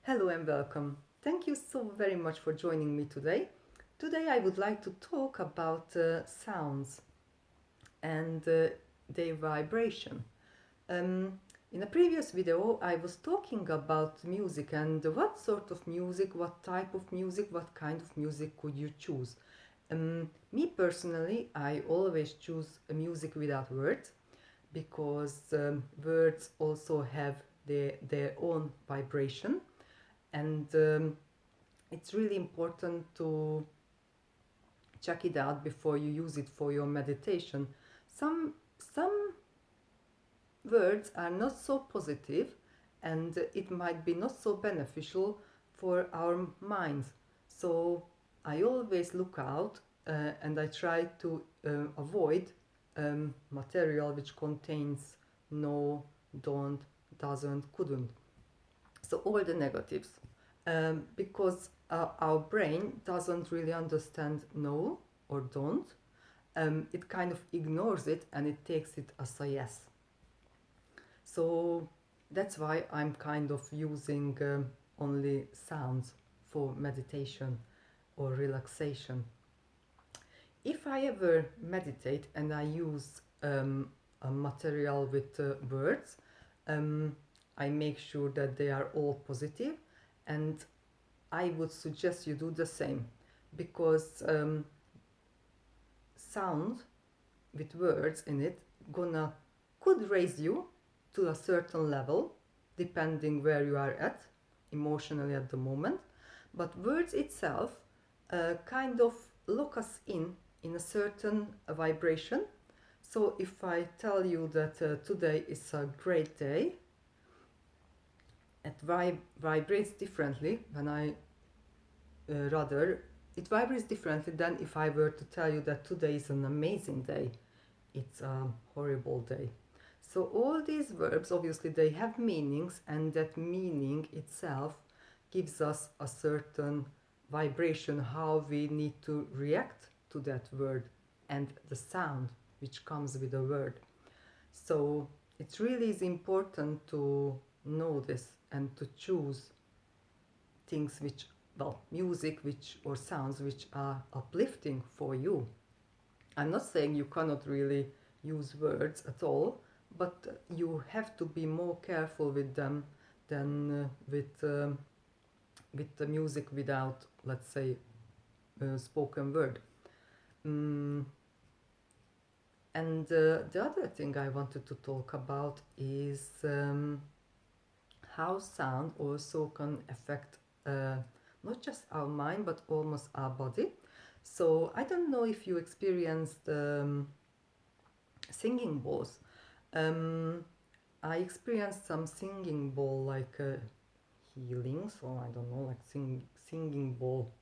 Hello and welcome. Thank you so very much for joining me today. Today I would like to talk about sounds and their vibration. Um, in a previous video, I was talking about music and what sort of music, what type of music, what kind of music could you choose. Me personally, I always choose a music without words because words also have their own vibration, and it's really important to check it out before you use it for your meditation. Some words are not so positive, and it might be not so beneficial for our minds. So I always look out, and I try to avoid material which contains no, don't, doesn't, couldn't. So all the negatives, because our brain doesn't really understand no or don't. It kind of ignores it and it takes it as a yes. So that's why I'm kind of using only sounds for meditation or relaxation. If I ever meditate and I use a material with words, um, I make sure that they are all positive, and I would suggest you do the same, because sound with words in it gonna could raise you to a certain level depending where you are at emotionally at the moment, but words itself kind of lock us in a certain vibration. So if I tell you that today is a great day, it vibrates differently when I rather it vibrates differently than if I were to tell you that today is an amazing day, it's a horrible day. So all these verbs, obviously they have meanings, and that meaning itself gives us a certain vibration, how we need to react to that word and the sound which comes with the word. So it really is important to know this and to choose things which, well, music which or sounds which are uplifting for you. I'm not saying you cannot really use words at all, but you have to be more careful with them than with the music without, let's say, spoken word. Mm, and the other thing I wanted to talk about is how sound also can affect not just our mind but almost our body. So I don't know if you experienced singing bowls. Um, I experienced some singing bowl like healings, or I don't know, like singing bowl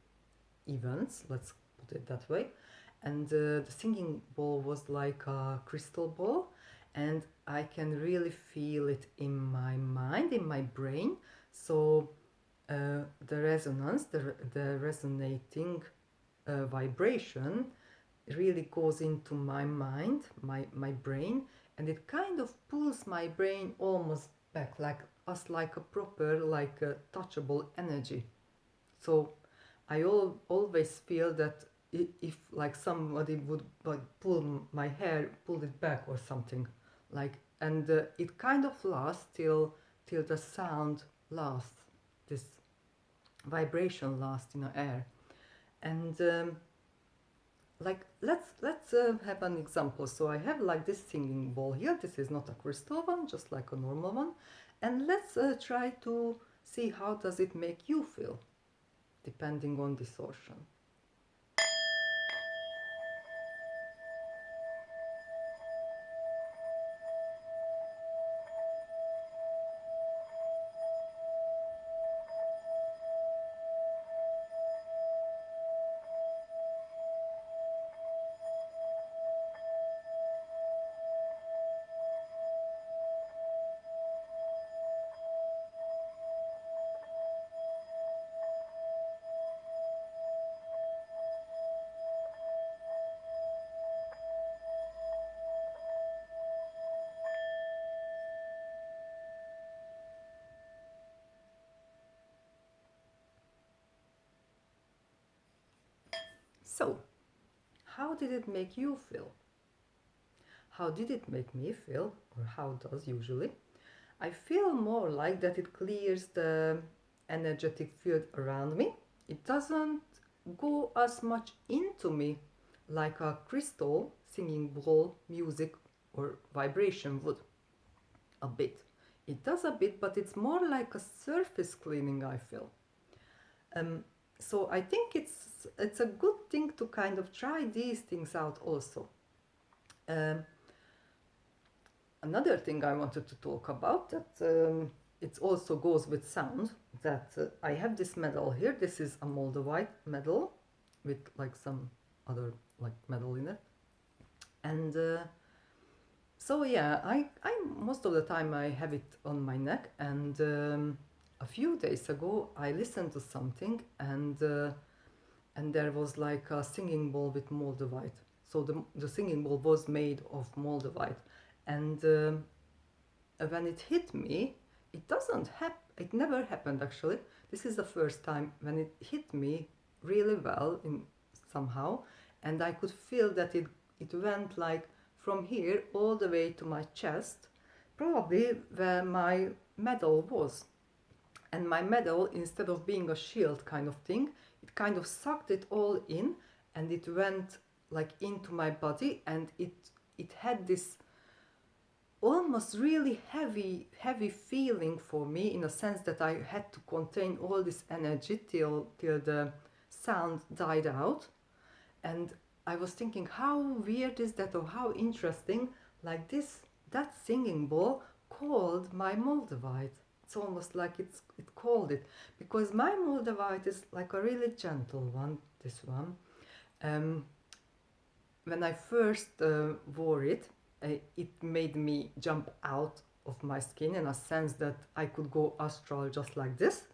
events. Let's put it that way. And the singing bowl was like a crystal ball, and I can really feel it in my mind, in my brain. So the resonance, the resonating vibration really goes into my mind, my brain, and it kind of pulls my brain almost back, like us, like a proper, like a touchable energy. So I always feel that if like somebody would like pull my hair, pull it back or something, like, and it kind of lasts till the sound lasts, this vibration lasts in the air, and like let's have an example. So I have like this singing bowl here. This is not a crystal one, just like a normal one, and let's try to see how does it make you feel depending on distortion. So, how did it make you feel? How did it make me feel, or how does usually? I feel more like that it clears the energetic field around me. It doesn't go as much into me like a crystal singing bowl music or vibration would. A bit. It does a bit, but it's more like a surface cleaning, I feel. Um, so I think it's a good thing to kind of try these things out also. Um, Another thing I wanted to talk about that it also goes with sound, that I have this medal here. This is a Moldavite medal with like some other like medal in it. And so yeah, I most of the time I have it on my neck. And a few days ago I listened to something, and there was like a singing bowl with Moldavite. So the singing bowl was made of Moldavite, and when it hit me, it never happened actually. This is the first time when it hit me really well in somehow, and I could feel that it went like from here all the way to my chest, probably where my medal was. And my medal, instead of being a shield kind of thing, it kind of sucked it all in, and it went like into my body, and it had this almost really heavy feeling for me, in a sense that I had to contain all this energy till the sound died out. And I was thinking, how weird is that, or how interesting, like this that singing bowl called my Moldavite. It's almost like it called it, because my Moldavite is like a really gentle one, this one. um, when I first wore it, it made me jump out of my skin, in a sense that I could go astral just like this,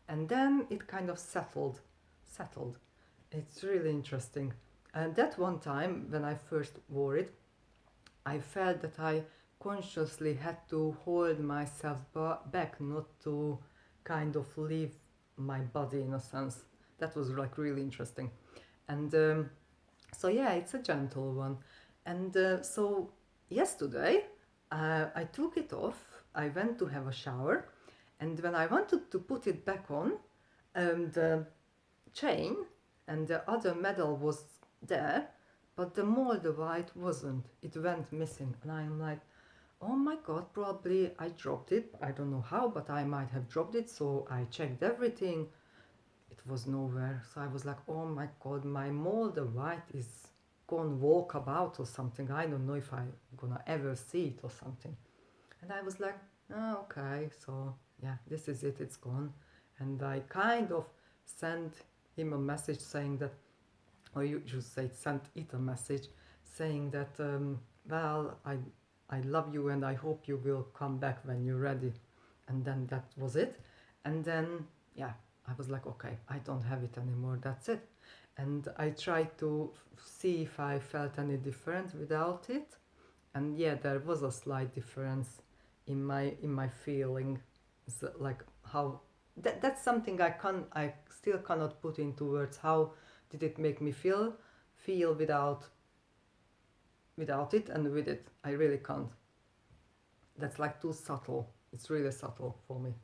and then it kind of settled. It's really interesting. And that one time when I first wore it, I felt that I consciously had to hold myself back, not to kind of leave my body, in a sense. That was like really interesting. And so yeah, it's a gentle one. And so yesterday I took it off. I went to have a shower, and when I wanted to put it back on, the chain and the other medal was there, but the Moldavite wasn't. It went missing, and I'm like, oh my god, probably I dropped it. I don't know how, but I might have dropped it. So I checked everything. It was nowhere. So I was like, oh my god, my Moldavite is gone walkabout or something. I don't know if I'm gonna ever see it or something. And I was like, oh, okay, so yeah, this is it, it's gone. And I kind of sent him a message saying that, or you should say, sent it a message saying that, well, I love you and I hope you will come back when you're ready. And then that was it. And then, yeah, I was like, okay, I don't have it anymore, that's it. And I tried to see if I felt any different without it. And yeah, there was a slight difference in my feeling. So, like how that's something I still cannot put into words. How did it make me feel without it, and with it I really can't. That's like too subtle. It's really subtle for me.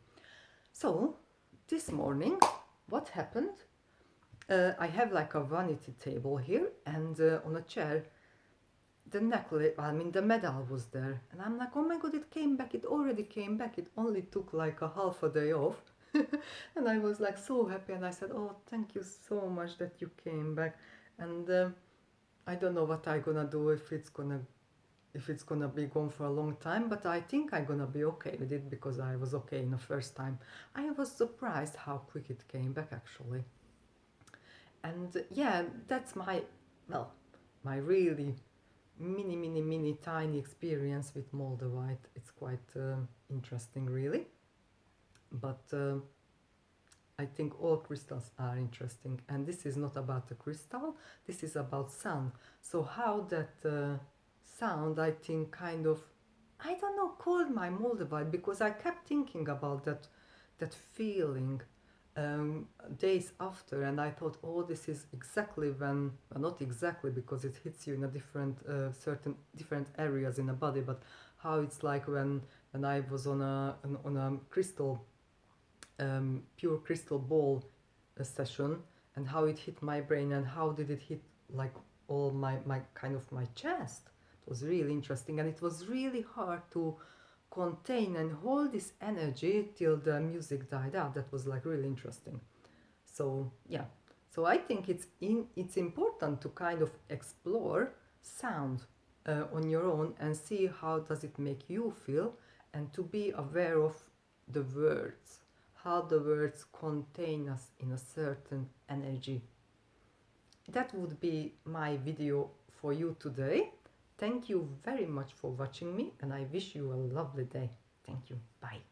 So this morning, what happened? I have like a vanity table here, and on a chair the necklace, I mean the medal was there, and I'm like, oh my god, it came back. It already came back. It only took like a half a day off. And I was like so happy, and I said, oh, thank you so much that you came back. And I don't know what I'm gonna do, if it's gonna be gone for a long time, but I think I'm gonna be okay with it, because I was okay in the first time. I was surprised how quick it came back actually. And yeah, that's well, my really mini tiny experience with Moldavite. It's quite interesting really, but I think all crystals are interesting, and this is not about the crystal, this is about sound. So how that sound, I think, kind of, I don't know, called my Moldavite, because I kept thinking about that feeling. days after, and I thought, oh, this is exactly when, well, not exactly because it hits you in a different, certain different areas in the body, but how it's like when I was on a crystal, pure crystal ball session, and how it hit my brain, and how did it hit like all my kind of my chest. It was really interesting, and it was really hard to contain and hold this energy till the music died out. That was like really interesting. So yeah, so I think it's important to kind of explore sound on your own and see how does it make you feel, and to be aware of the words, how the words contain us in a certain energy. That would be my video for you today. Thank you very much for watching me, and I wish you a lovely day. Thank you. Bye.